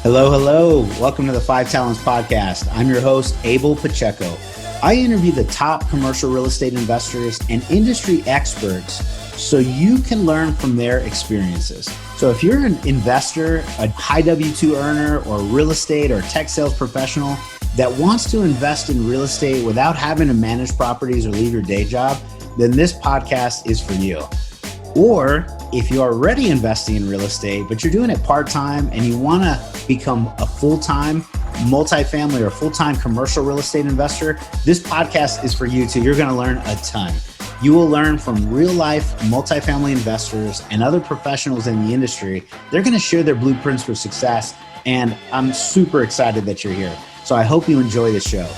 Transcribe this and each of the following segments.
Hello, hello. Welcome to the Five Talents Podcast. I'm your host, Abel Pacheco. I interview the top commercial real estate investors and industry experts so you can learn from their experiences. So if you're an investor, a high W-2 earner, or real estate or tech sales professional that wants to invest in real estate without having to manage properties or leave your day job, then this podcast is for you. Or if you're already investing in real estate, but you're doing it part-time and you want to become a full-time multifamily or full-time commercial real estate investor, this podcast is for you too. You're going to learn a ton. You will learn from real-life multifamily investors and other professionals in the industry. They're going to share their blueprints for success, and I'm super excited that you're here. So I hope you enjoy the show.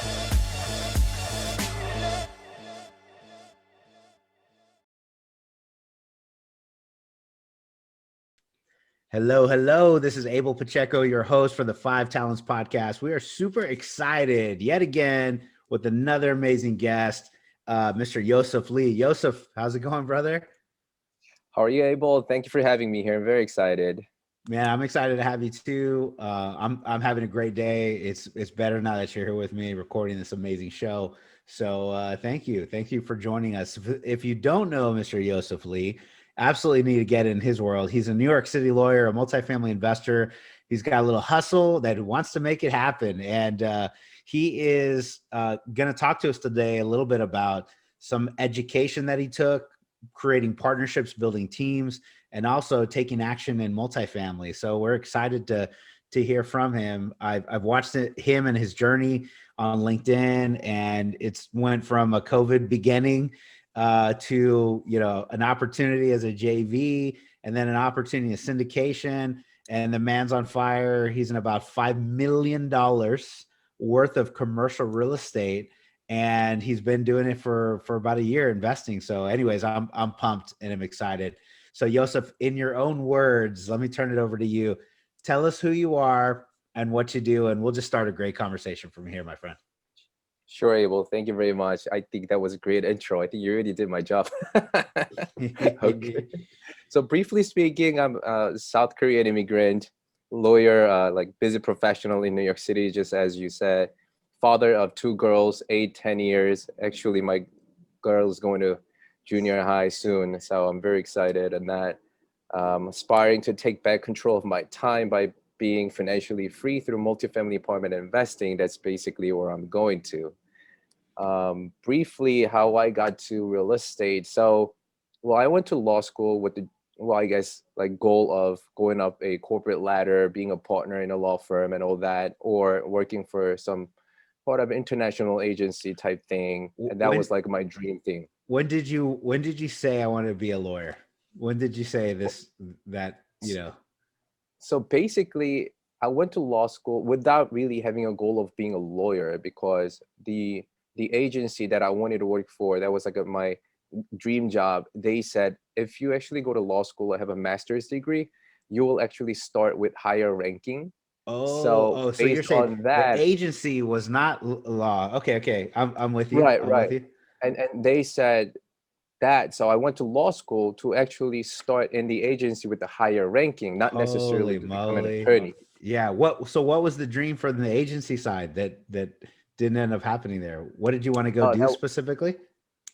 Hello, hello. This is Abel Pacheco, your host for the Five Talents Podcast. We are super excited yet again with another amazing guest, Mr. Yosef Lee. Yosef, how's it going, brother? How are you, Abel? Thank you for having me here. I'm very excited. Man, I'm excited to have you too. I'm having a great day. It's better now that you're here with me recording this amazing show. So thank you for joining us. If you don't know Mr. Yosef Lee, absolutely need to get in his world. He's a New York City lawyer, a multifamily investor. He's got a little hustle that wants to make it happen. And he is going to talk to us today a little bit about some education that he took, creating partnerships, building teams, and also taking action in multifamily. So we're excited to hear from him. I've watched him and his journey on LinkedIn, and it's went from a COVID beginning to, an opportunity as a JV, and then an opportunity of syndication, and the man's on fire. He's in about $5 million worth of commercial real estate, and he's been doing it for about a year investing. So anyways, I'm pumped and I'm excited. So Yosef, in your own words, let me turn it over to you. Tell us who you are and what you do, and we'll just start a great conversation from here, my friend. Sure, Abel. Thank you very much. I think that was a great intro. I think you already did my job. Okay. So briefly speaking, I'm a South Korean immigrant, lawyer, like busy professional in New York City, just as you said. Father of two girls, 8, 10 years. Actually, my girl is going to junior high soon. So I'm very excited and that aspiring to take back control of my time by being financially free through multifamily apartment investing. That's basically where I'm going to. Briefly, how I got to real estate. So, I went to law school with the, goal of going up a corporate ladder, being a partner in a law firm and all that, or working for some part of international agency type thing. And that was like my dream thing. When did you say I want to be a lawyer? When did you say that? So basically, I went to law school without really having a goal of being a lawyer, because the agency that I wanted to work for, that was like my dream job. They said, if you actually go to law school and have a master's degree, you will actually start with higher ranking. So you're based saying on the that, agency was not law. Okay. I'm with you. right, I'm with right. you. And they said that. So I went to law school to actually start in the agency with the higher ranking, not necessarily Holy to become an moly. attorney. Yeah. What was the dream for the agency side that didn't end up happening there? What did you want to go do That specifically?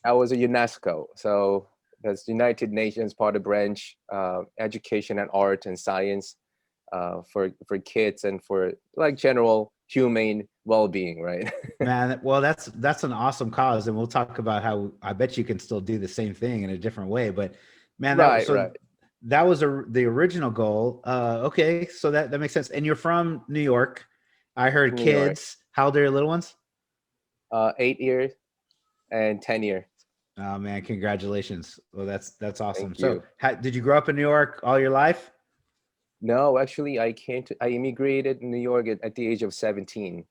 I was a UNESCO. So that's United Nations part of branch, education and art and science for kids and for like general humane well-being, right? Man, well, that's an awesome cause, and we'll talk about how I bet you can still do the same thing in a different way. But man, Right, right. that was the original goal. Okay, so that makes sense. And you're from New York. I heard New York, kids. How old are your little ones? 8 years and 10 years. Oh man, congratulations. Well, that's awesome. Thank So, you. did you grow up in New York all your life? No, actually, I immigrated in New York at the age of 17.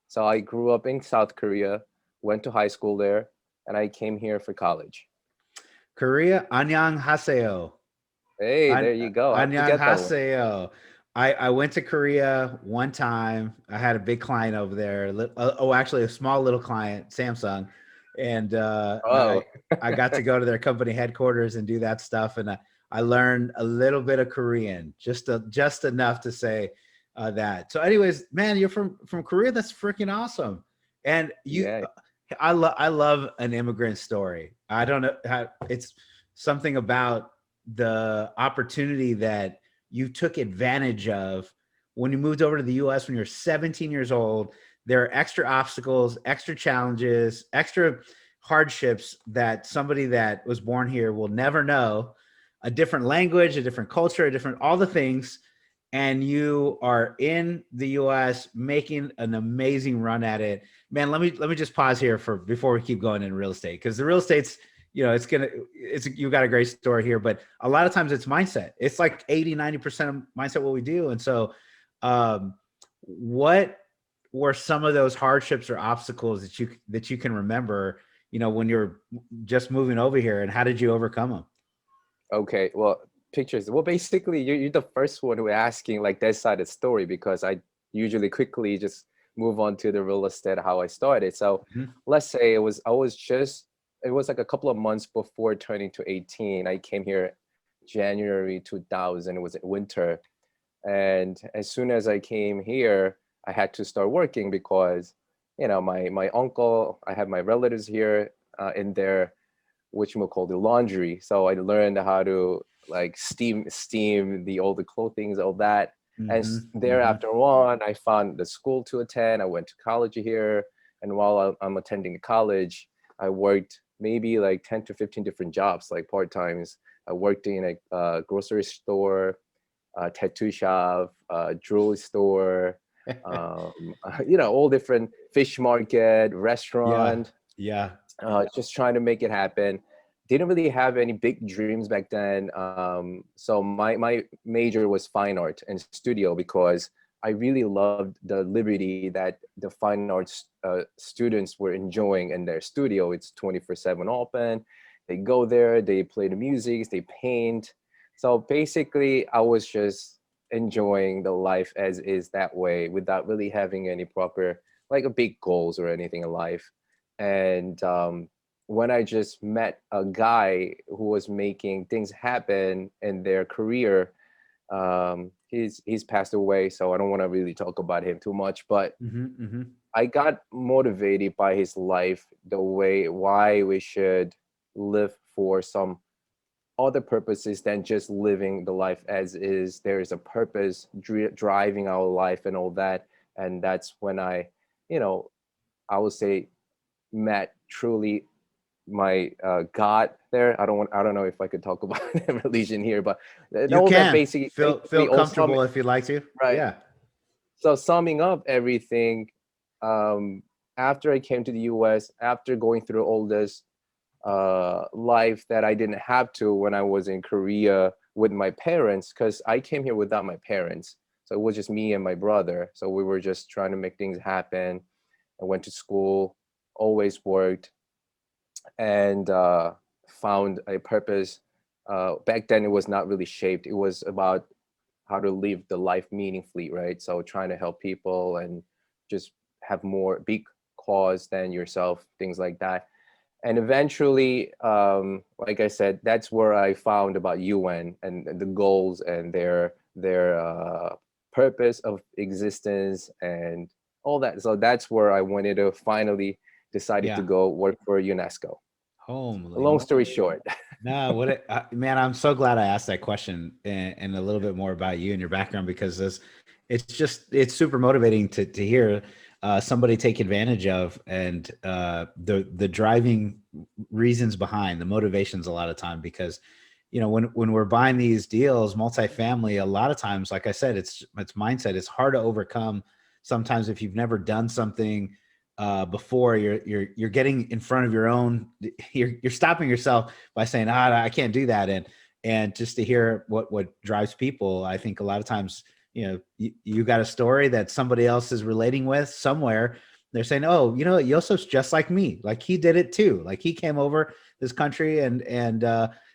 So I grew up in South Korea, went to high school there, and I came here for college. Korea, annyeonghaseyo. Hey, there you go. How'd you get that one? Annyeonghaseyo. I went to Korea one time. I had a big client over there. Actually, a small little client, Samsung, and Oh, I got to go to their company headquarters and do that stuff. And I learned a little bit of Korean, just enough to say, that. So, anyways, man, you're from Korea. That's freaking awesome. And Yeah. I love an immigrant story. I don't know how it's something about the opportunity that you took advantage of when you moved over to the US when you're 17 years old. There are extra obstacles, extra challenges, extra hardships that somebody that was born here will never know. A different language, a different culture, a different all the things, and you are in the US making an amazing run at it. Man, let me just pause here for before we keep going in real estate, because the real estate's, you got a great story here, but a lot of times it's mindset. It's like 80-90% of mindset what we do. And so what were some of those hardships or obstacles that you can remember, when you're just moving over here, and how did you overcome them? Okay, well, pictures. Well, basically, you're the first one who asking like that side of the story, because I usually quickly just move on to the real estate, how I started. So Mhm. let's say it was like a couple of months before turning to 18. I came here January 2000. It was winter. And as soon as I came here, I had to start working because, my uncle, I have my relatives here in their which we call the laundry. So I learned how to like steam all the clothing, all that. And Mhm. Mhm. thereafter on, I found the school to attend. I went to college here, and while I'm attending college, I worked maybe like 10 to 15 different jobs, like part times. I worked in a grocery store, tattoo shop, jewelry store, all different fish market, Yeah. restaurant, Yeah. just trying to make it happen. Didn't really have any big dreams back then. So my major was fine art and studio, because I really loved the liberty that the fine arts students were enjoying in their studio. It's 24/7 open. They go there, they play the music, they paint. So basically, I was just enjoying the life as is that way, without really having any proper like a big goals or anything in life. And when I just met a guy who was making things happen in their career, he's passed away, so I don't want to really talk about him too much. But Mhm. Mhm. I got motivated by his life, the way why we should live for some other purposes than just living the life as is. There is a purpose driving our life and all that, and that's when you know, I would say met truly my God there. I don't know if I could talk about religion here, but You all that can feel basically all comfortable if you'd like to. right. Yeah. So summing up everything, um, after I came to the US, after going through all this life that I didn't have to when I was in Korea with my parents, because I came here without my parents. So it was just me and my brother. So we were just trying to make things happen. I went to school, always worked, and found a purpose. Back then, it was not really shaped. It was about how to live the life meaningfully, right? So trying to help people and just have more big cause than yourself, things like that. And eventually, like I said, that's where I found about UN and the goals and their purpose of existence and all that. So that's where I wanted to finally decided to Yeah. go work for UNESCO. Holy Long story moly. short. No, man, I'm so glad I asked that question, and a little bit more about you and your background, because it's super motivating to hear somebody take advantage of, and the driving reasons behind the motivations a lot of time. Because when we're buying these deals, multifamily, a lot of times, like I said, it's mindset. It's hard to overcome sometimes if you've never done something before. You're getting in front of your own. You're stopping yourself by saying, I can't do that. And just to hear what drives people, I think a lot of times, you got a story that somebody else is relating with somewhere. They're saying, oh, Yosef's just like me. Like, he did it too. Like, he came over this country, and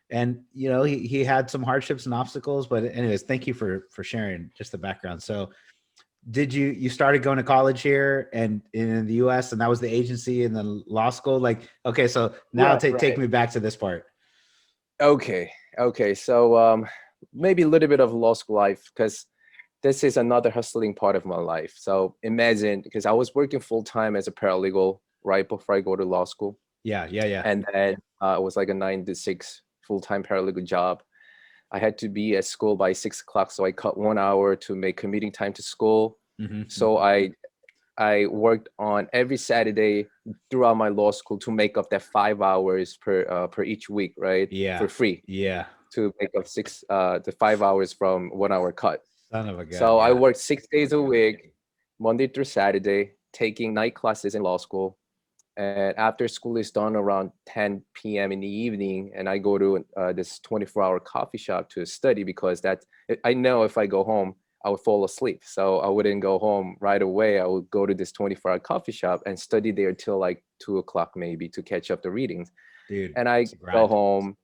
he had some hardships and obstacles. But anyways, thank you for sharing just the background. So did you started going to college here and in the US, and that was the agency and then law school? Like, okay, so now Right, take right. me back to this part. Okay. Okay. So maybe a little bit of law school life, because this is another hustling part of my life. So imagine, because I was working full time as a paralegal right before I go to law school. Yeah. And then it was like a 9 to 6 full-time paralegal job. I had to be at school by 6 o'clock, so I cut 1 hour to make commuting time to school. So I worked on every Saturday throughout my law school to make up that 5 hours per each week, right? Yeah. For free, Yeah. to make up the 5 hours from 1 hour cut. Son of a gun. So I Yeah. worked 6 days a week, Monday through Saturday, taking night classes in law school. And after school is done around 10 p.m. in the evening, and I go to this 24-hour coffee shop to study, because I know if I go home, I would fall asleep. So I wouldn't go home right away. I would go to this 24-hour coffee shop and study there till like 2 o'clock maybe, to catch up the readings. Dude, And I it's a go grind. home,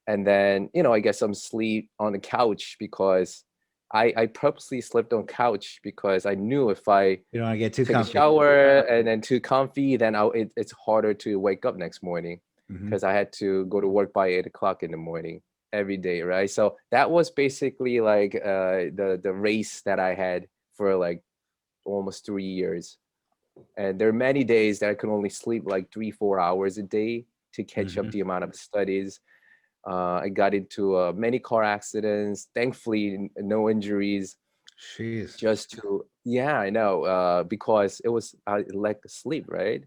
and then, I get some sleep on the couch, because I purposely slept on couch, because I knew if I You don't want to get too take a comfy. shower and then too comfy, then it's harder to wake up next morning, Mhm. because I had to go to work by 8 o'clock in the morning every day, right? So that was basically like the race that I had for like almost 3 years. And there are many days that I could only sleep like 3-4 hours a day to catch up Mhm. the amount of studies. I got into many car accidents. Thankfully, no injuries. Jeez. Just to, yeah, I know, because it was I like sleep, right?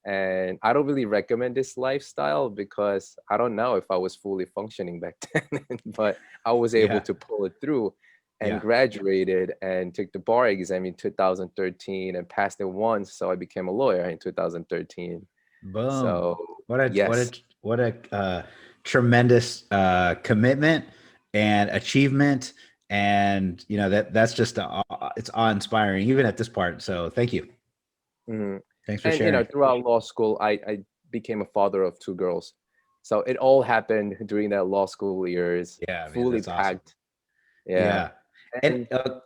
And I don't really recommend this lifestyle, because I don't know if I was fully functioning back then, but I was able Yeah. to pull it through and Yeah. graduated and took the bar exam in 2013 and passed it once. So I became a lawyer in 2013. Boom. So What a what yes. a what a tremendous commitment and achievement, and that's just it's awe-inspiring even at this part. So thank you. Mhm. Thanks for And sharing. throughout law school, I became a father of two girls. So it all happened during that law school years, Yeah, man, fully that's awesome. packed. Yeah. Yeah. And And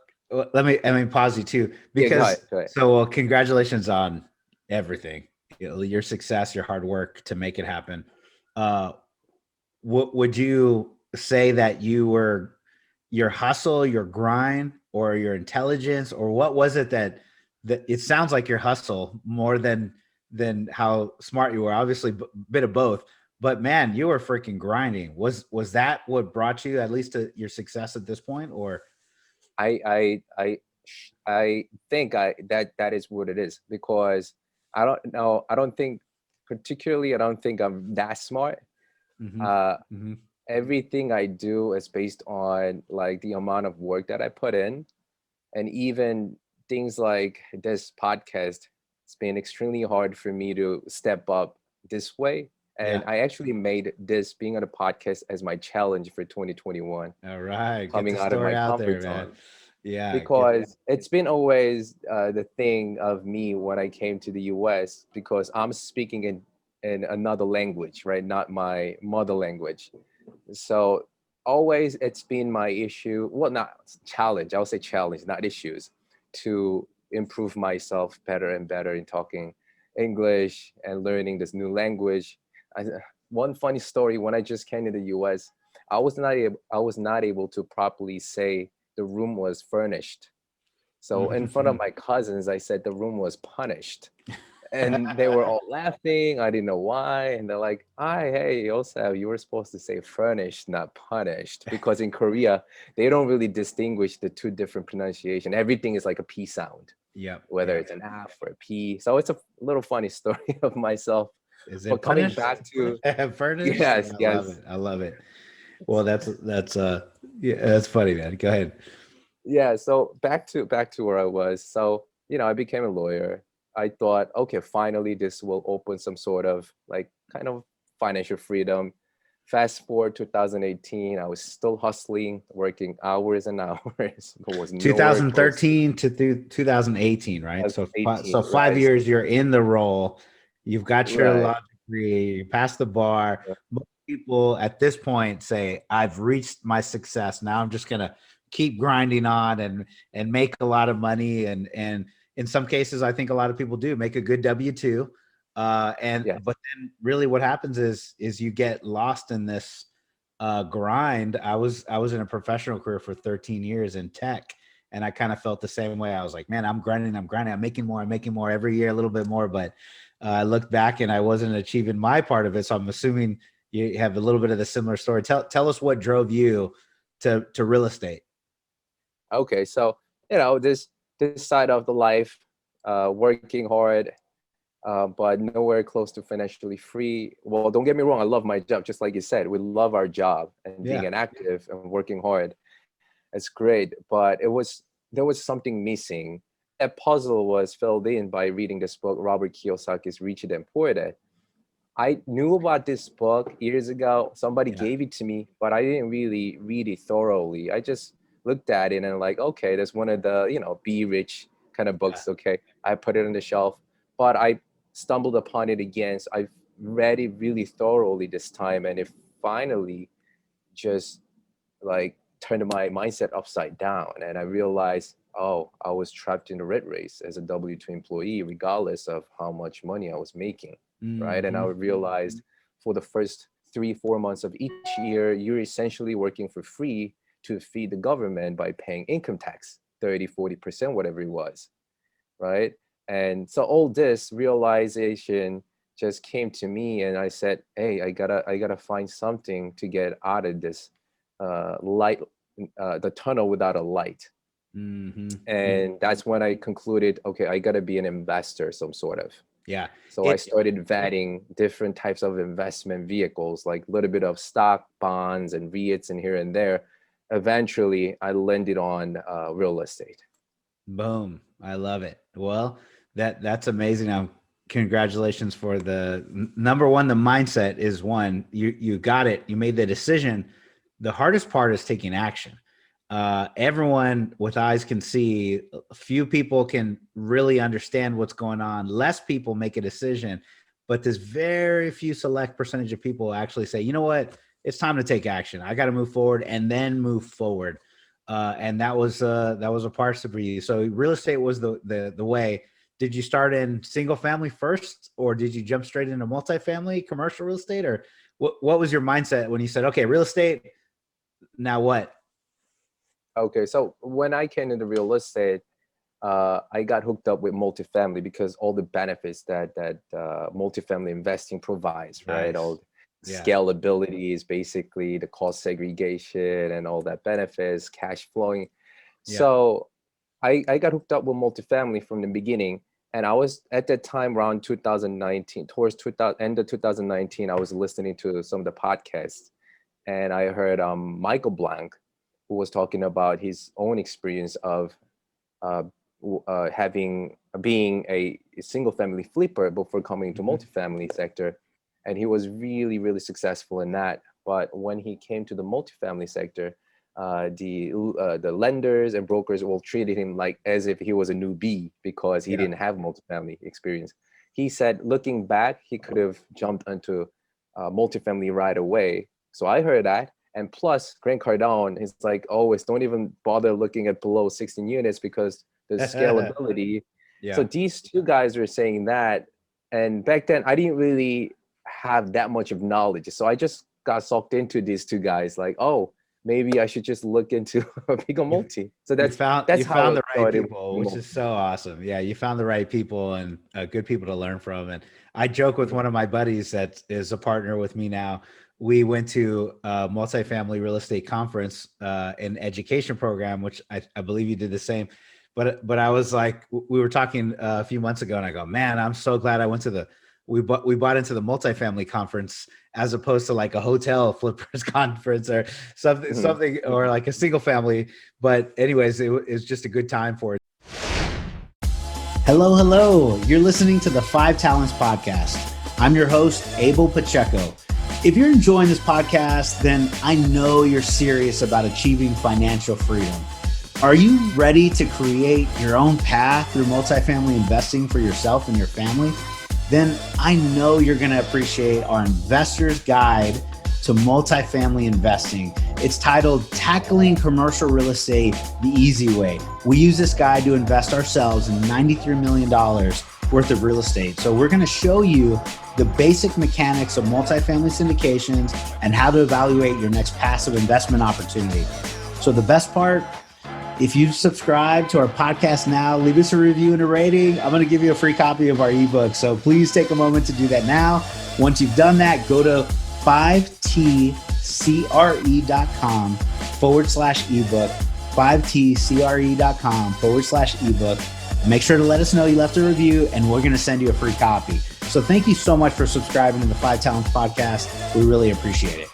let me pause you too, yeah, go ahead, because go ahead. congratulations on everything. Your success, your hard work to make it happen. Uh, would you say that you were your hustle, your grind, or your intelligence, or what was it that it sounds like your hustle more than how smart you were? Obviously, bit of both. But man, you were freaking grinding. Was that what brought you at least to your success at this point, or? I I I I think that is what it is, because I don't know, I don't think I'm that smart. Hmm. Uh Hmm. Everything I do is based on like the amount of work that I put in. And even things like this podcast, it's been extremely hard for me to step up this way. And Yeah. I actually made this being on a podcast as my challenge for 2021, All right. Get the coming out of story my out there, comfort man. zone, Yeah. because it's been always the thing of me when I came to the US, because I'm speaking in another language, right? Not my mother language. So always it's been my issue, well, not challenge, I would say challenge, not issues, to improve myself better and better in talking English and learning this new language. I, one funny story, when I just came to the US, I was not able to properly say the room was furnished. So in front of my cousins, I said the room was punished, and they were all laughing. I didn't know why. And they're like, "Hi, hey, Yosef, you were supposed to say furnished, not punished." Because in Korea, they don't really distinguish the two different pronunciation. Everything is like a P sound, Yep. whether Yep. it's an F or a P. So it's a little funny story of myself. Is But it coming punished? back to, Furnished? yes, I love yes. it. I love it. Well, that's yeah, that's funny, man. Go ahead. Yeah, so back to where I was. So, I became a lawyer. I thought, okay, finally this will open some sort of like kind of financial freedom. Fast forward 2018, I was still hustling, working hours and hours, but was nowhere close to 2013 to 2018, right? So 2018, 5 right? years you're in the role. You've got your Right. law degree, you passed the bar. Most people at this point say, I've reached my success. Now I'm just gonna keep grinding on and make a lot of money. And in some cases, I think a lot of people do make a good W-2. Yeah. But then really what happens is you get lost in this grind. I was in a professional career for 13 years in tech, And I kind of felt the same way. I was like, man, I'm grinding. I'm making more every year, a little bit more. But I looked back and I wasn't achieving my part of it. So I'm assuming you have a little bit of the similar story. Tell us what drove you to real estate. Okay, so this side of the life, working hard, but nowhere close to financially free. Well, don't get me wrong, I love my job, just like you said. We love our job, and being an active and working hard, it's great. But there was something missing. That puzzle was filled in by reading this book, Robert Kiyosaki's Rich Dad Poor Dad. I knew about this book years ago. Somebody gave it to me, but I didn't really read it thoroughly. I just looked at it and like, okay, that's one of the, be rich kind of books. Okay. I put it on the shelf, but I stumbled upon it again. So I read it really thoroughly this time. And it finally just like turned my mindset upside down. And I realized, oh, I was trapped in the rat race as a W-2 employee, regardless of how much money I was making. Right. And I realized for the first 3-4 months of each year, you're essentially working for free to feed the government by paying income tax, 30-40%, whatever it was. Right. And so all this realization just came to me, and I said, hey, I gotta find something to get out of this the tunnel without a light. And that's when I concluded, okay, I gotta be an investor, some sort of. Yeah. So I started vetting different types of investment vehicles, like a little bit of stock, bonds, and REITs, and here and there. Eventually, I landed on real estate. Boom. I love it. Well, that's amazing. Congratulations for the number one. The mindset is one. You got it. You made the decision. The hardest part is taking action. Everyone with eyes can see. Few people can really understand what's going on. Less people make a decision, but there's very few select percentage of people actually say, you know what, it's time to take action. I got to move forward and then move forward. And that was a part for you. So real estate was the way. Did you start in single family first, or did you jump straight into multifamily, commercial real estate, or what was your mindset when you said, okay, real estate, now what? Okay, so when I came into real estate, I got hooked up with multifamily because all the benefits that multifamily investing provides, right? All scalability is basically the cost segregation and all that benefits, cash flowing. So I got hooked up with multifamily from the beginning. And I was at that time around 2019, end of 2019, I was listening to some of the podcasts, and I heard Michael Blank, who was talking about his own experience of being a single family flipper before coming into multifamily sector. And he was really, really successful in that. But when he came to the multifamily sector, the lenders and brokers all treated him like as if he was a newbie because he didn't have multifamily experience. He said, looking back, he could have jumped into multifamily right away. So I heard that. And plus, Grant Cardone, he's like, always don't even bother looking at below 16 units because there's scalability. So these two guys were saying that. And back then, I didn't really have that much of knowledge. So I just got sucked into these two guys like, oh, maybe I should just look into a bigger multi. So that's how you found the right people, which is so awesome. Yeah, you found the right people and good people to learn from. And I joke with one of my buddies that is a partner with me now. We went to a multifamily real estate conference, an education program, which I believe you did the same. But I was like, we were talking a few months ago, and I go, man, I'm so glad I went to we bought into the multifamily conference as opposed to like a hotel flippers conference or something, or like a single family. But anyways, it's just a good time for it. Hello. You're listening to the 5 Talents Podcast. I'm your host, Abel Pacheco. If you're enjoying this podcast, then I know you're serious about achieving financial freedom. Are you ready to create your own path through multifamily investing for yourself and your family? Then I know you're going to appreciate our Investor's Guide to Multifamily Investing. It's titled Tackling Commercial Real Estate the Easy Way. We use this guide to invest ourselves in $93 million worth of real estate. So we're going to show you the basic mechanics of multifamily syndications and how to evaluate your next passive investment opportunity. So the best part, If you subscribe to our podcast now, leave us a review and a rating. I'm going to give you a free copy of our ebook. So please take a moment to do that now. Once you've done that, go to 5tcre.com/ebook, 5tcre.com/ebook. Make sure to let us know you left a review, and we're going to send you a free copy. So thank you so much for subscribing to the 5 Talents Podcast. We really appreciate it.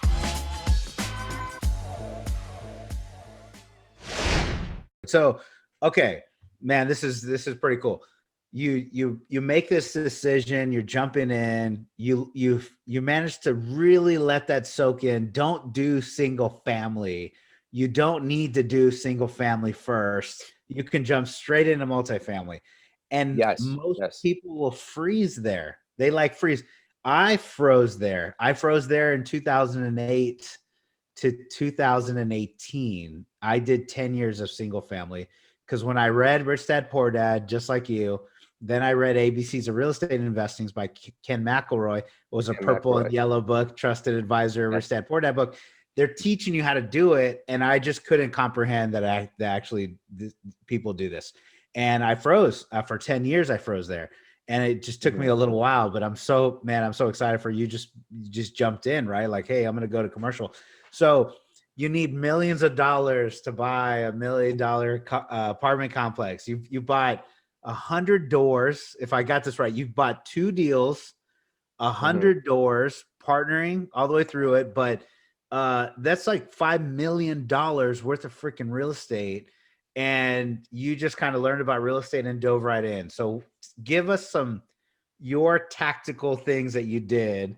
So, okay, man, this is pretty cool. You make this decision, you're jumping in, you manage to really let that soak in. Don't do single family. You don't need to do single family first. You can jump straight into multifamily. And most people will freeze there. They freeze. I froze there. I froze there in 2008 to 2018. I did 10 years of single family because when I read Rich Dad Poor Dad, just like you, then I read ABCs of Real Estate Investing by Ken McElroy. It was a purple and yellow book, Trusted Advisor, Rich Dad Poor Dad book. They're teaching you how to do it. And I just couldn't comprehend that people do this. And I froze for 10 years. I froze there. And it just took me a little while, but I'm so excited for you. Just jumped in, right? Like, hey, I'm going to go to commercial. So you need millions of dollars to buy $1 million apartment complex. You bought 100 doors. If I got this right, you've bought 2 deals, 100 doors, partnering all the way through it. But that's like $5 million worth of freaking real estate. And you just kind of learned about real estate and dove right in. So give us your tactical things that you did,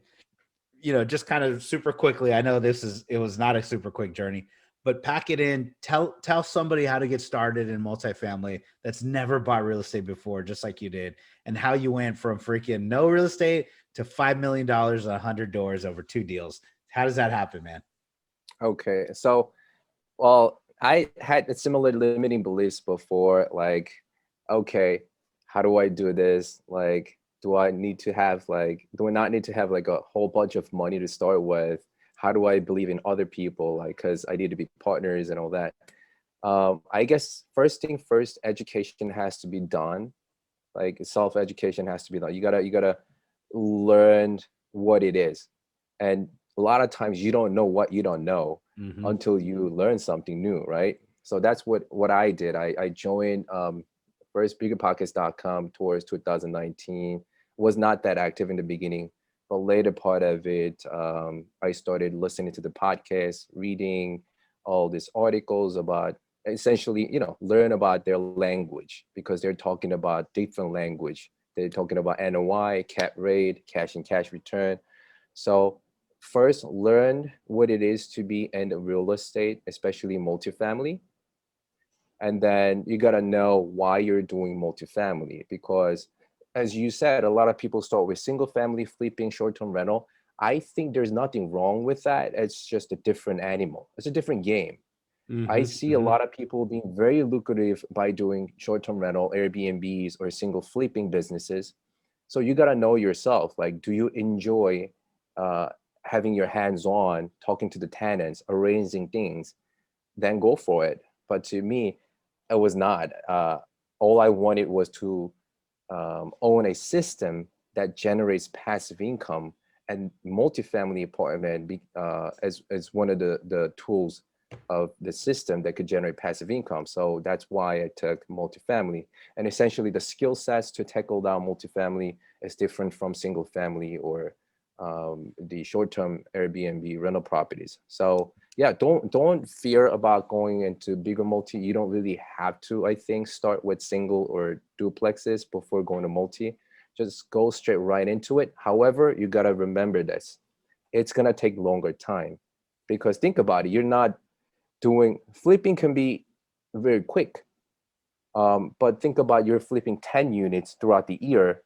just kind of super quickly. I know it was not a super quick journey, but pack it in. Tell somebody how to get started in multifamily that's never bought real estate before, just like you did, and how you went from freaking no real estate to $5 million, 100 doors over 2 deals. How does that happen, man? Okay. So, well, I had a similar limiting beliefs before, like, okay, how do I do this? Like, do I not need to have like a whole bunch of money to start with? How do I believe in other people? Like, cause I need to be partners and all that. I guess first thing first, education has to be done. Like self-education has to be done. You gotta learn what it is. And a lot of times you don't know what you don't know until you learn something new, right? So that's what I did. I joined first biggerpockets.com towards 2019. Was not that active in the beginning, but later part of it, I started listening to the podcast, reading all these articles about essentially, learn about their language because they're talking about different language. They're talking about NOI, cap rate, cash and cash return. So first, learn what it is to be in real estate, especially multifamily. And then you got to know why you're doing multifamily because as you said, a lot of people start with single family, flipping, short-term rental. I think there's nothing wrong with that. It's just a different animal. It's a different game. I see a lot of people being very lucrative by doing short-term rental, Airbnbs, or single flipping businesses. So you got to know yourself. Like, do you enjoy having your hands on, talking to the tenants, arranging things? Then go for it. But to me, it was not. All I wanted was to own a system that generates passive income, and multifamily apartment as one of the tools of the system that could generate passive income. So that's why I took multifamily. And essentially the skill sets to tackle down multifamily is different from single family or the short-term Airbnb rental properties. So yeah, don't fear about going into bigger multi. You don't really have to, I think, start with single or duplexes before going to multi. Just go straight right into it. However, you got to remember this. It's going to take longer time because think about it. You're not flipping can be very quick. But think about you're flipping 10 units throughout the year,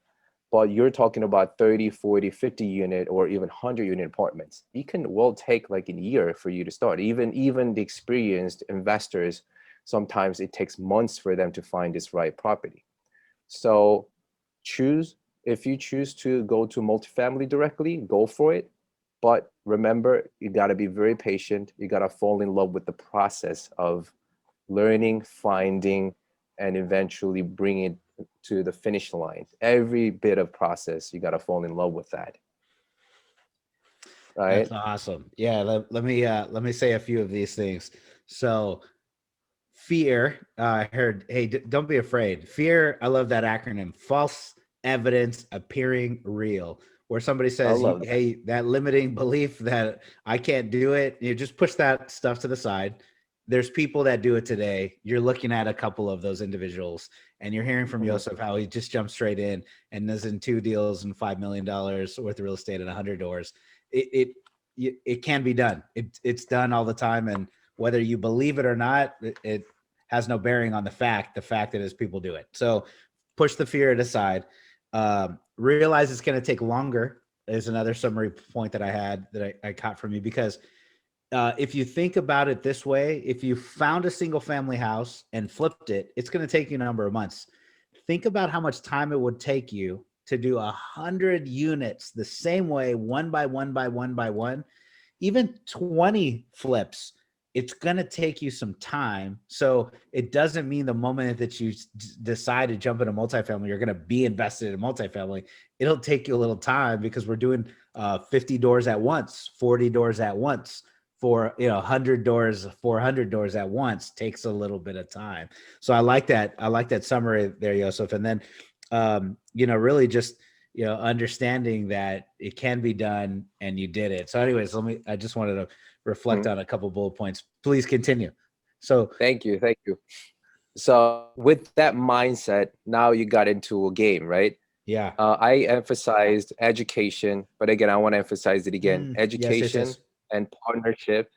but you're talking about 30, 40, 50 unit or even 100 unit apartments. It can take like a year for you to start. Even the experienced investors, sometimes it takes months for them to find this right property. So if you choose to go to multifamily directly, go for it. But remember, you got to be very patient. You got to fall in love with the process of learning, finding, and eventually bring it to the finish line. Every bit of process, you got to fall in love with that, That's right? awesome. Yeah, let me say a few of these things. So fear, I heard, hey, don't be afraid. Fear, I love that acronym. False evidence appearing real. Where somebody I says, love that. hey, that limiting belief that I can't do it, you just push that stuff to the side. There's people that do it today. You're looking at a couple of those individuals, and you're hearing from Mhm. Yosef how he just jumped straight in and is in 2 deals and $5 million worth of real estate and 100 doors. It can be done. It's done all the time, and whether you believe it or not, it has no bearing on the fact. The fact that is people do it. So push the fear aside. Realize it's going to take longer is another summary point that I had that I caught from you, because if you think about it this way, if you found a single family house and flipped it, it's going to take you a number of months. Think about how much time it would take you to do 100 units the same way, one by one by one by one, even 20 flips. It's going to take you some time. So it doesn't mean the moment that you decide to jump into multifamily, you're going to be invested in multifamily. It'll take you a little time, because we're doing 50 doors at once, 40 doors at once. For 100 doors, 400 doors at once takes a little bit of time. So I like that summary there, Yosef. And then really just understanding that it can be done and you did it. So anyways, I just wanted to reflect Mhm. on a couple bullet points. Please continue. So Thank you. Thank you. So with that mindset, now you got into a game, right? yeah. I emphasized education, but again, I want to emphasize it again: Yes, yes, education yes. and partnership,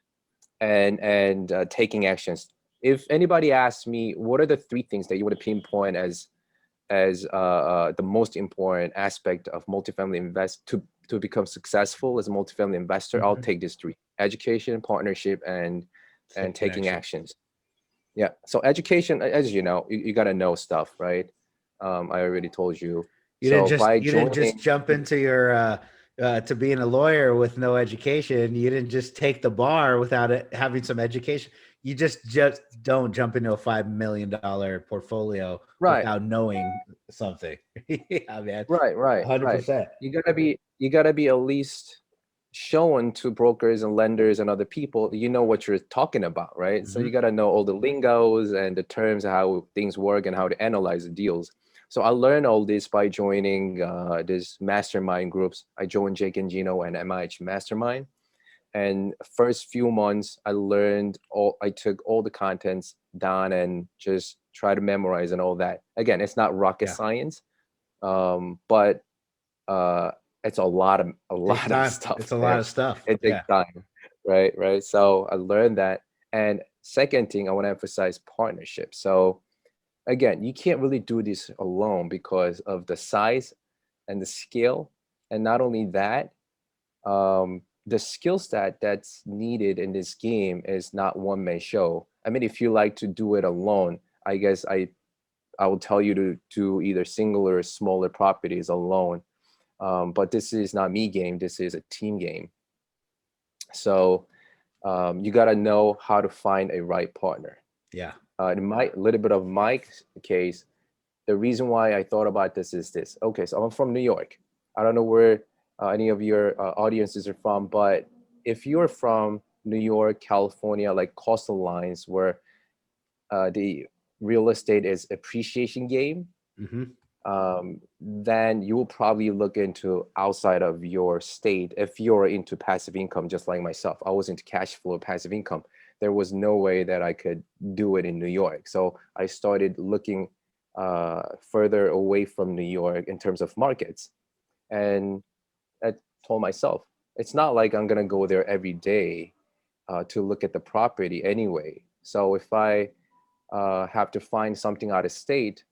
and taking actions. If anybody asks me, what are the three things that you would pinpoint as the most important aspect of multifamily invest to become successful as a multifamily investor, I'll Mhm. take these three: education, partnership, and Taking taking action. actions. Yeah. So education, as you know, you got to know stuff, right? I already told you. So by You didn't just joining, jump into your to being a lawyer with no education. You didn't just take the bar without having some education. You just don't jump into a $5 million portfolio right, without knowing something. Yeah, man, hundred right. percent. You gotta be at least shown to brokers and lenders and other people, you know what you're talking about, right? So you Mhm. gotta know all the lingos and the terms of how things work and how to analyze the deals. So I learned all this by joining this mastermind groups. I joined Jake and Gino and MIH Mastermind. And first few months, I took all the contents down and just try to memorize and all that. Again, it's not rocket Yeah, science, but uh, it's a takes lot of time. stuff It's a lot there. of stuff. It takes Yeah. time, right. So I learned that. And second thing, I want to emphasize partnership. So again, you can't really do this alone because of the size and the scale. And not only that, the skill set that's needed in this game is not one man show. I mean, if you like to do it alone, I guess I will tell you to do either single or smaller properties alone. But this is not me game. This is a team game. So you got to know how to find a right partner. Yeah. In my little bit of my case, the reason why I thought about this is this. Okay, so I'm from New York. I don't know where any of your audiences are from, but if you're from New York, California, like coastal lines where the real estate is appreciation game, Hmm. then you will probably look into outside of your state if you're into passive income, just like myself. I was into cash flow, passive income. There was no way that I could do it in New York. So I started looking further away from New York in terms of markets. And I told myself, it's not like I'm going to go there every day to look at the property anyway. So if I have to find something out of state,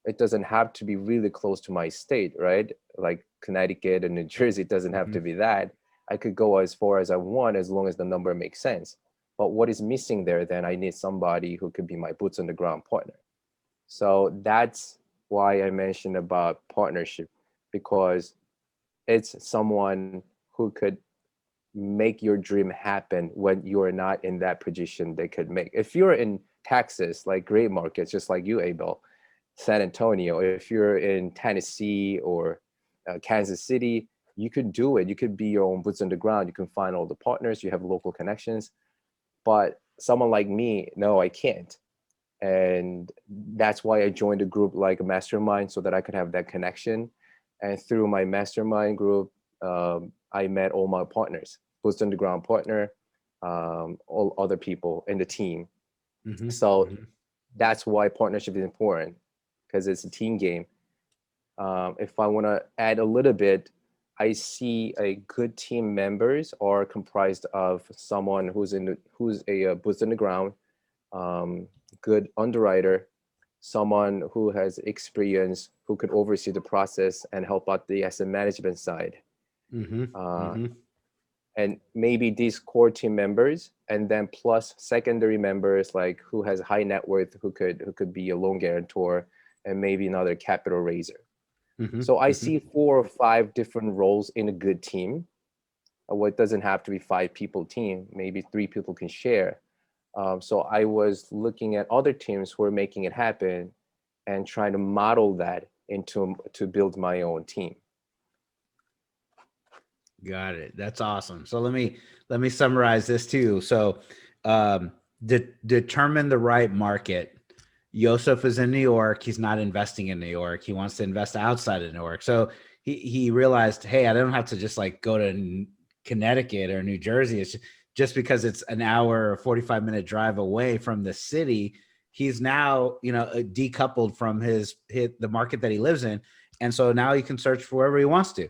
it doesn't have to be really close to my state, right? Like Connecticut and New Jersey, it doesn't have to Hmm. be that. I could go as far as I want as long as the number makes sense. But what is missing there, then I need somebody who could be my boots on the ground partner. So that's why I mentioned about partnership, because it's someone who could make your dream happen when you're not in that position they could make. If you're in Texas, like great markets, just like you, Abel, San Antonio, if you're in Tennessee or Kansas City, you could do it. You could be your own boots on the ground. You can find all the partners. You have local connections. But someone like me, no, I can't. And that's why I joined a group like a mastermind so that I could have that connection. And through my mastermind group, I met all my partners, boots on the ground partner, all other people in the team. Mm-hmm. So Mm-hmm. that's why partnership is important, because it's a team game. If I want to add a little bit, I see a good team members are comprised of someone who's a boots on the ground, um, good underwriter, someone who has experience, who could oversee the process and help out the asset management side. Mm-hmm. Uh, Mm-hmm. and maybe these core team members, and then plus secondary members like who has high net worth, who could be a loan guarantor, and maybe another capital raiser. Mm-hmm. So I Mm-hmm. see 4 or 5 different roles in a good team. What doesn't have to be 5 people team, maybe 3 people can share. So I was looking at other teams who are making it happen and trying to model that into to build my own team. Got it. That's awesome. So let me summarize this too. So um determine the right market. Yosef is in New York. He's not investing in New York. He wants to invest outside of New York. So he realized, hey, I don't have to just like go to Connecticut or New Jersey. It's just because it's an hour or 45-minute drive away from the city. He's now, decoupled from the market that he lives in. And so now he can search for wherever he wants to.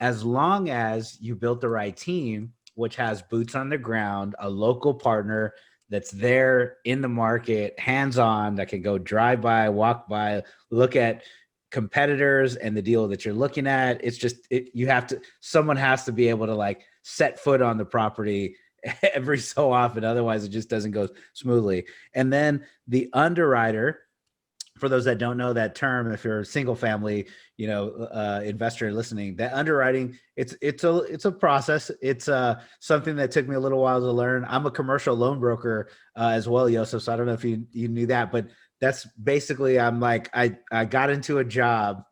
As long as you built the right team, which has boots on the ground, a local partner that's there in the market, hands-on, that can go drive by, walk by, look at competitors and the deal that you're looking at. It's just, someone has to be able to like set foot on the property every so often. Otherwise it just doesn't go smoothly. And then the underwriter, for those that don't know that term, if you're a single family, investor listening, that underwriting, it's a process. It's something that took me a little while to learn. I'm a commercial loan broker as well, Yosef. So I don't know if you knew that, but that's basically, I'm like, I got into a job.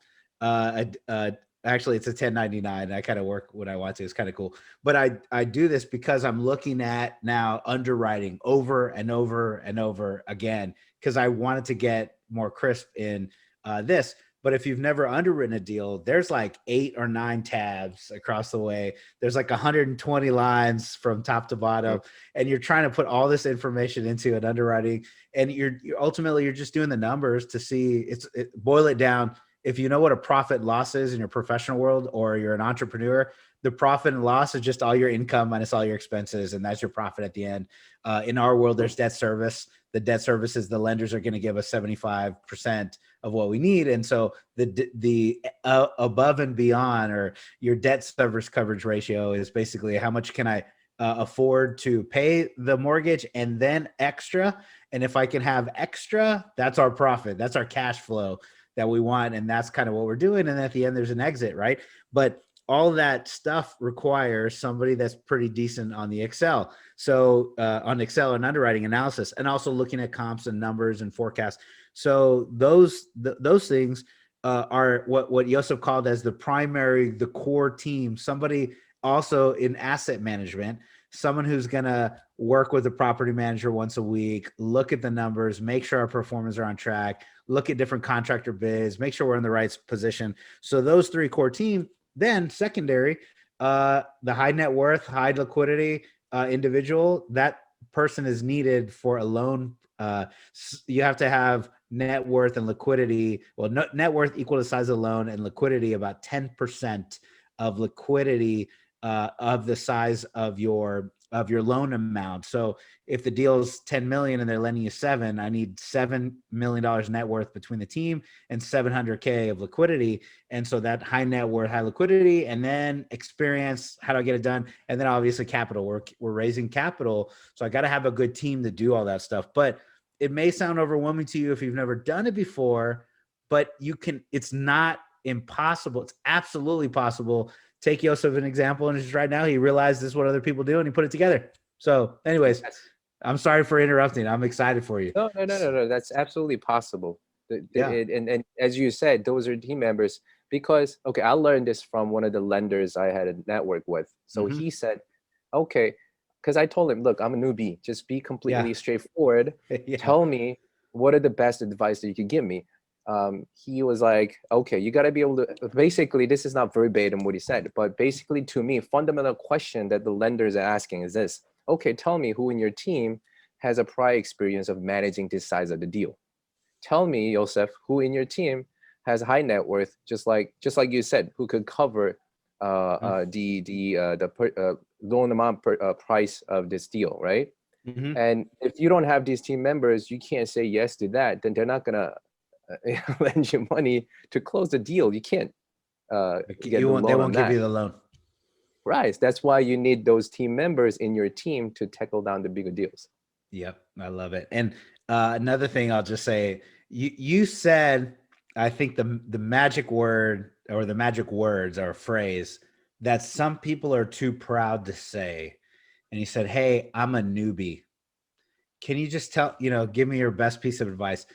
Actually, it's a 1099. I kind of work when I want to. It's kind of cool. But I do this because I'm looking at now underwriting over and over and over again, because I wanted to get more crisp in this. But if you've never underwritten a deal, there's like 8 or 9 tabs across the way. There's like 120 lines from top to bottom, and you're trying to put all this information into an underwriting, and you're ultimately you're just doing the numbers to see boil it down. If you know what a profit and loss is in your professional world, or you're an entrepreneur, the profit and loss is just all your income minus all your expenses, and that's your profit at the end. In our world, there's debt service. The debt service is the lenders are going to give us 75% of what we need, and so the above and beyond, or your debt service coverage ratio, is basically how much can I afford to pay the mortgage and then extra. And if I can have extra, that's our profit. That's our cash flow that we want. And that's kind of what we're doing. And at the end, there's an exit, right? But all that stuff requires somebody that's pretty decent on the Excel. So on Excel and underwriting analysis, and also looking at comps and numbers and forecasts. So those things are what Yosef called as the core team. Somebody also in asset management, someone who's going to work with a property manager once a week, look at the numbers, make sure our performers are on track, look at different contractor bids, make sure we're in the right position. So those 3 core team. Then secondary, the high net worth, high liquidity individual, that person is needed for a loan. You have to have net worth and liquidity. Well, net worth equal to size of the loan, and liquidity about 10% of liquidity of the size of your loan amount. So if the deal is 10 million and they're lending you 7, I need $7 million net worth between the team and 700K of liquidity. And so that high net worth, high liquidity, and then experience, how do I get it done? And then obviously capital, we're raising capital. So I got to have a good team to do all that stuff. But it may sound overwhelming to you if you've never done it before, but it's not impossible. It's absolutely possible take Yosef an example, and just right now he realized this is what other people do, and he put it together. So, anyways, That's, I'm sorry for interrupting. I'm excited for you. no. That's absolutely possible. Yeah. And as you said, those are team members because, okay, I learned this from one of the lenders I had a network with. So Mm-hmm. he said, okay, because I told him, look, I'm a newbie. Just be Yeah. completely straightforward. Yeah. Tell me what are the best advice that you could give me. He was like, okay, you got to be able to, basically, this is not verbatim what he said, but basically to me, fundamental question that the lenders are asking is this: okay, tell me who in your team has a prior experience of managing this size of the deal. Tell me, Yosef, who in your team has high net worth, just like you said, who could cover the loan amount price of this deal, right? Mm-hmm. And if you don't have these team members, you can't say yes to that. Then they're not gonna lend you money to close the deal. You can't get You the won't. They loan on won't give that. you the loan. Right. That's why you need those team members in your team to tackle down the bigger deals. Yep, I love it. And another thing I'll just say, you said, I think the magic word or the magic words or phrase that some people are too proud to say. And you said, "Hey, I'm a newbie." Can you just give me your best piece of advice?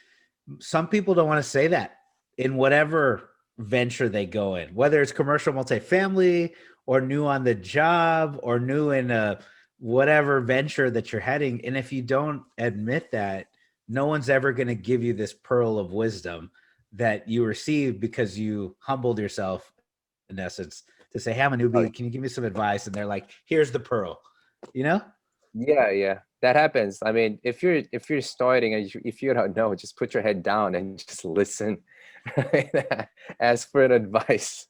Some people don't want to say that in whatever venture they go in, whether it's commercial multifamily or new on the job or new in a whatever venture that you're heading. And if you don't admit that, no one's ever going to give you this pearl of wisdom that you received because you humbled yourself, in essence, to say, "Hey, I'm a Oh, newbie. Can you give me some advice?" And they're like, "Here's the pearl," you know? yeah, that happens. I mean, if you're starting and if you don't know, just put your head down and just listen. Right? Ask for an advice.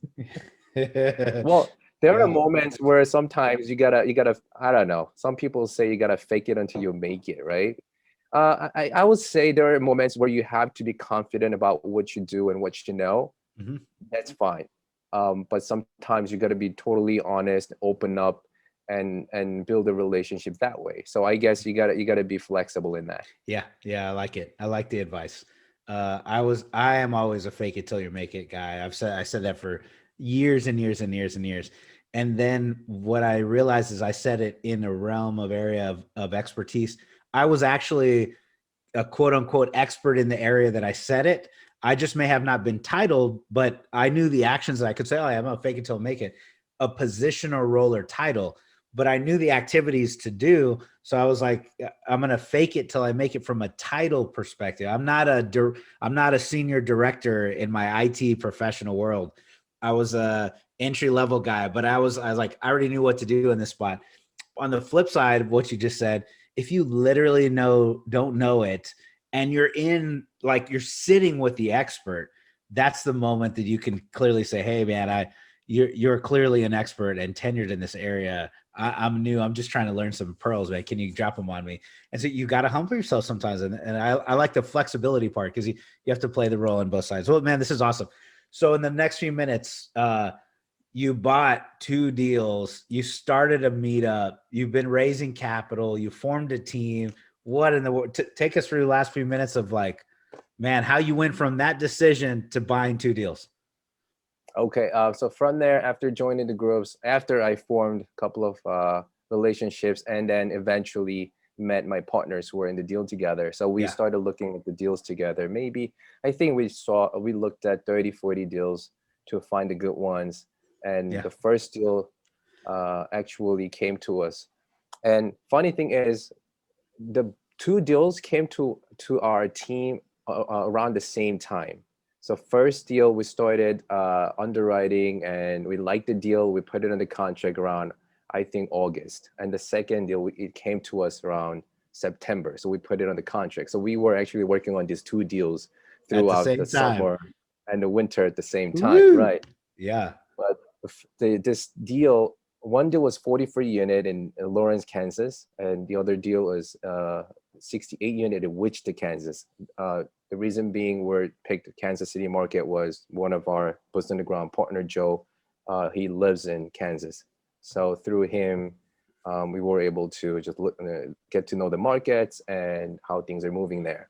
Well, there are Yeah. moments where sometimes you gotta I don't know. Some people say you gotta fake it until you make it, right? I would say there are moments where you have to be confident about what you do and what you know. Mhm. That's fine. But sometimes you got to be totally honest, open up, and build a relationship that way. So I guess you gotta be flexible in that. Yeah, I like it. I like the advice. I am always a fake it till you make it guy. I said that for years and years and years and years. And then what I realized is I said it in a realm of area of expertise. I was actually a quote unquote expert in the area that I said it. I just may have not been titled, but I knew the actions that I could say, "Oh, yeah, I'm gonna fake it till I make it," a position or role or title, but I knew the activities to do. So I was like, I'm gonna fake it till I make it from a title perspective. I'm not a senior director in my IT professional world. I was a entry level guy, but I was like, I already knew what to do in this spot. On the flip side of what you just said, if you literally don't know it and you're in, like, you're sitting with the expert, that's the moment that you can clearly say, "Hey man, you're clearly an expert and tenured in this area. I'm new. I'm just trying to learn some pearls, man. Can you drop them on me?" And so you got to humble yourself sometimes. And I like the flexibility part because you have to play the role on both sides. Well, man, this is awesome. So in the next few minutes, you bought two deals, you started a meetup, you've been raising capital, you formed a team. What in the world? Take us through the last few minutes of, like, man, how you went from that decision to buying two deals. Okay, so from there, after joining the groups, after I formed a couple of relationships, and then eventually met my partners who were in the deal together. So we Yeah. started looking at the deals together. Maybe I think we looked at 30, 40 deals to find the good ones. And Yeah. the first deal actually came to us. And funny thing is, the two deals came to our team around the same time. So first deal we started underwriting and we liked the deal. We put it on the contract around, I think, August. And the second deal, it came to us around September. So we put it on the contract. So we were actually working on these two deals At the throughout the same time. summer and the winter at the same time, Woo. right? Yeah. But this deal, one deal was 43 unit in Lawrence, Kansas, and the other deal was 68 unit in Wichita, Kansas. The reason being we picked the Kansas City market was one of our boots on the ground partner, Joe. He lives in Kansas, so through him, we were able to just get to know the markets and how things are moving there.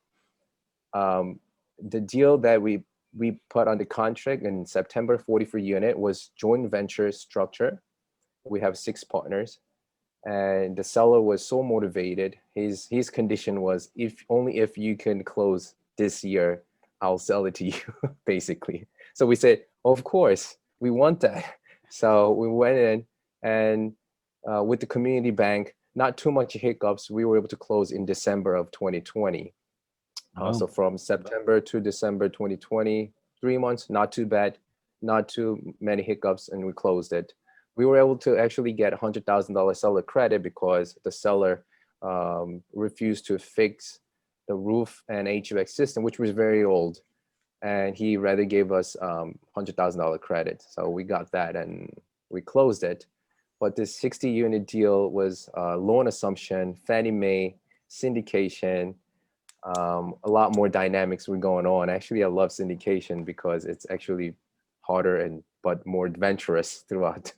The deal that we we put on the contract in September. 44 unit was joint venture structure. We have 6 partners, and the seller was so motivated. His condition was, if only if you can close this year, I'll sell it to you, basically. So we said, of course, we want that. So we went in, and with the community bank, not too much hiccups, we were able to close in December of 2020. So Boom. from September to December 2020, 3 months, not too bad, not too many hiccups, and we closed it. We were able to actually get $100,000 seller credit because the seller refused to fix the roof and HVAC system, which was very old, and he rather gave us $100,000 credit. So we got that and we closed it. But this 60 unit deal was loan assumption, Fannie Mae, syndication, a lot more dynamics were going on. Actually, I love syndication because it's actually harder and but more adventurous throughout,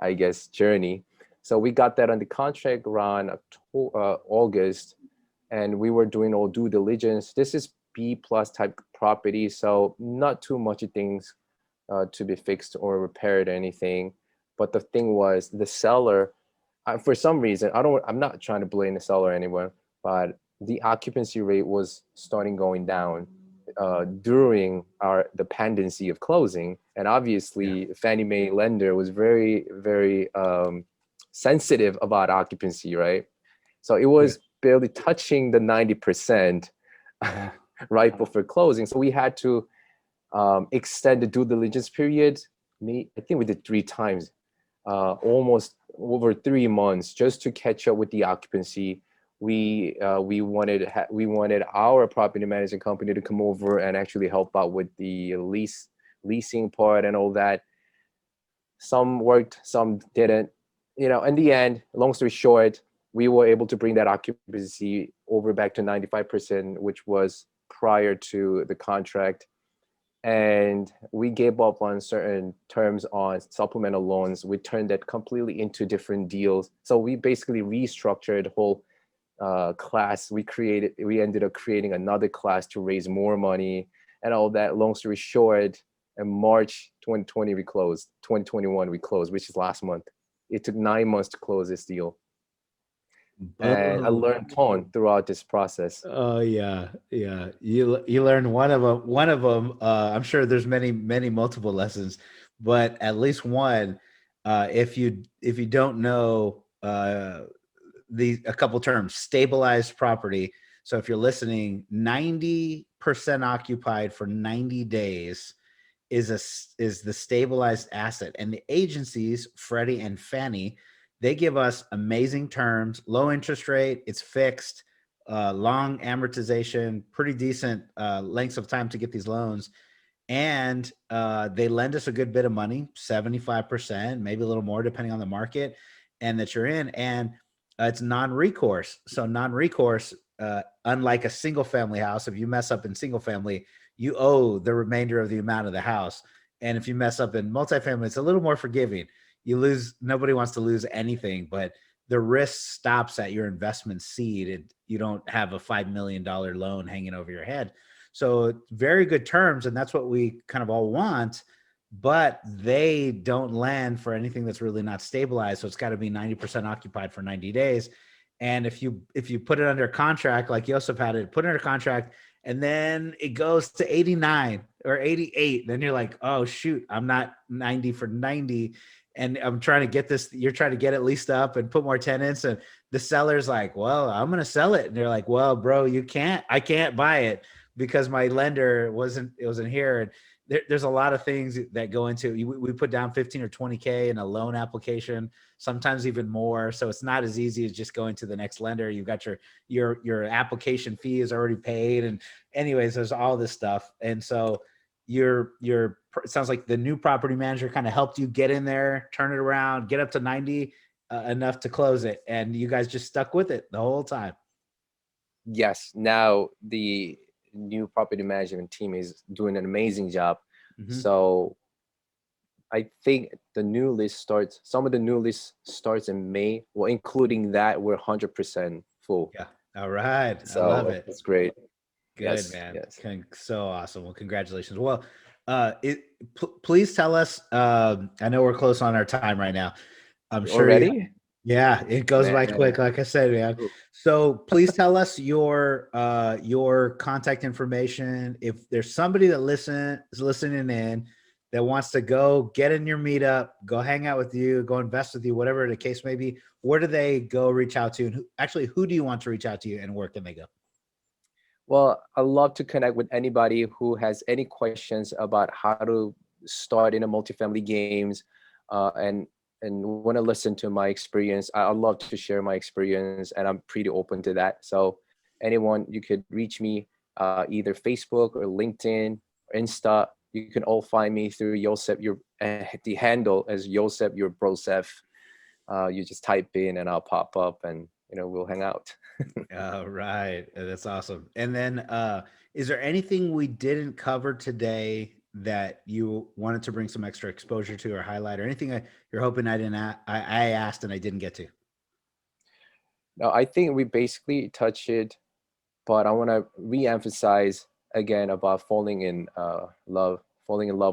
I guess, journey. So we got that on the contract around August, and we were doing all due diligence. This is B plus type property, so not too much of things to be fixed or repaired or anything. But the thing was, the seller, for some reason, I'm not trying to blame the seller anywhere, but the occupancy rate was starting going down during the pendency of closing, and obviously Fannie Mae lender was very, very sensitive about occupancy, right? So it was barely touching the 90% right before closing. So we had to extend the due diligence period. I think we did 3 times, almost over 3 months, just to catch up with the occupancy. We wanted our property management company to come over and actually help out with the leasing part and all that. Some worked, some didn't. In the end, long story short, we were able to bring that occupancy over back to 95%, which was prior to the contract. And we gave up on certain terms on supplemental loans. We turned that completely into different deals. So we basically restructured the whole class. We ended up creating another class to raise more money and all that. Long story short, in March 2020 we closed. 2021 we closed, which is last month. It took 9 months to close this deal. And I learned ton throughout this process. Oh yeah, yeah. You learned one of them. One of them. I'm sure there's many multiple lessons, but at least one. If you don't know a couple terms, stabilized property. So if you're listening, 90% occupied for 90 days is the stabilized asset, and the agencies, Freddie and Fannie, they give us amazing terms, low interest rate, it's fixed, long amortization, pretty decent lengths of time to get these loans. And they lend us a good bit of money, 75%, maybe a little more depending on the market and that you're in. And it's non-recourse. So non-recourse, unlike a single family house, if you mess up in single family, you owe the remainder of the amount of the house. And if you mess up in multifamily, it's a little more forgiving. You lose, nobody wants to lose anything, but the risk stops at your investment seed. You don't have a $5 million loan hanging over your head. So very good terms. And that's what we kind of all want, but they don't lend for anything that's really not stabilized. So it's got to be 90% occupied for 90 days. And if you put it under contract, like Yosef had it, put it under contract, and then it goes to 89 or 88, then you're like, oh shoot, I'm not 90 for 90. And I'm trying to get this, you're trying to get it leased up and put more tenants. And the seller's like, well, I'm going to sell it. And they're like, well, bro, I can't buy it because my lender wasn't here. And there's a lot of things that go into it. We put down 15 or 20K in a loan application, sometimes even more. So it's not as easy as just going to the next lender. You've got your application fee is already paid. And anyways, there's all this stuff. And so it sounds like the new property manager kind of helped you get in there, turn it around, get up to 90 enough to close it. And you guys just stuck with it the whole time. Yes. Now the new property management team is doing an amazing job. Mm-hmm. So I think some of the new list starts in May. Well, including that, we're 100% full. Yeah. All right. So I love it. It's great. Good, Yes, man. yes. So awesome. Well, congratulations. Well, please tell us. I know we're close on our time right now. I'm sure you. Already? Yeah, it goes by Man. quick, like I said, man. So please tell us your contact information. If there's somebody that is listening in that wants to go get in your meetup, go hang out with you, go invest with you, whatever the case may be, where do they go reach out to? And who do you want to reach out to you, and where can they go? Well, I love to connect with anybody who has any questions about how to start in a multifamily games, and want to listen to my experience. I love to share my experience, and I'm pretty open to that. So, anyone, you could reach me either Facebook or LinkedIn or Insta. You can all find me through Yosef. The handle as Yosef your Brosef. You just type in, and I'll pop up, and we'll hang out. All right. That's awesome. And then is there anything we didn't cover today that you wanted to bring some extra exposure to or highlight, or anything you're hoping I didn't I asked and I didn't get to? No, I think we basically touched it, but I want to re-emphasize again about falling in love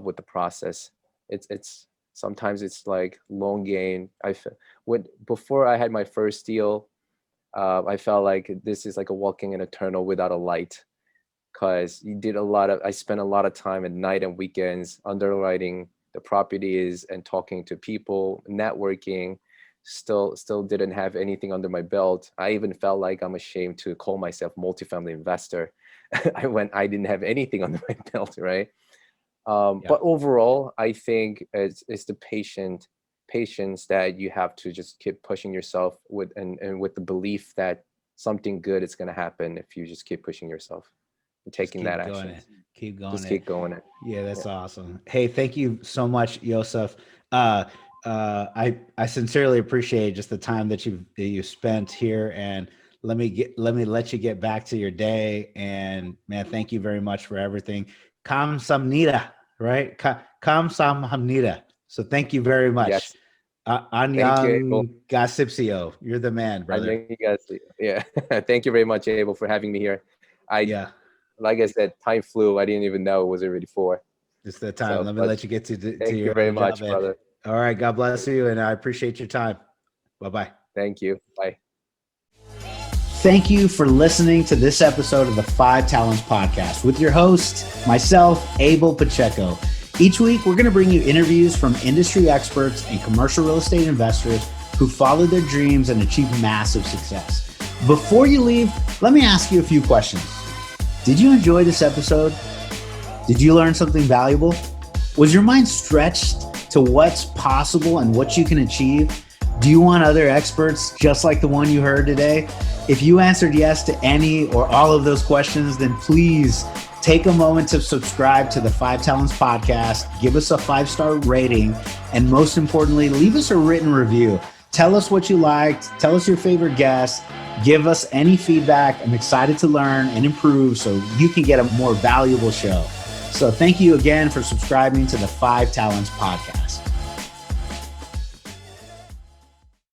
with the process. It's sometimes it's like long game. Before I had my first deal, I felt like this is like a walking in a tunnel without a light, because I spent a lot of time at night and weekends underwriting the properties and talking to people, networking. Still didn't have anything under my belt. I even felt like I'm ashamed to call myself multifamily investor. I didn't have anything under my belt, right? But overall, I think it's the patience that you have to just keep pushing yourself with, and with the belief that something good is going to happen if you just keep pushing yourself and taking that action. Keep going. Just keep going it. Yeah, that's awesome. Hey, thank you so much, Yosef. I sincerely appreciate just the time that you spent here, and let me let you get back to your day. And man, thank you very much for everything. Kam samnida, right? Kam samhamnida. So thank you very much. Yes. Anyang Gasipsio. You're the man, brother. Yeah. Thank you very much, Abel, for having me here. Like I said, time flew. I didn't even know it was already 4. It's the time. So, let me let you get to your Thank you very much, brother. All right. God bless you. And I appreciate your time. Bye-bye. Thank you. Bye. Thank you for listening to this episode of the 5 Talents Podcast with your host, myself, Abel Pacheco. Each week, we're going to bring you interviews from industry experts and commercial real estate investors who follow their dreams and achieve massive success. Before you leave, let me ask you a few questions. Did you enjoy this episode? Did you learn something valuable? Was your mind stretched to what's possible and what you can achieve? Do you want other experts just like the one you heard today? If you answered yes to any or all of those questions, then please take a moment to subscribe to the 5 Talents Podcast, give us a 5-star rating, and most importantly, leave us a written review. Tell us what you liked, tell us your favorite guest, give us any feedback. I'm excited to learn and improve so you can get a more valuable show. So thank you again for subscribing to the 5 Talents Podcast.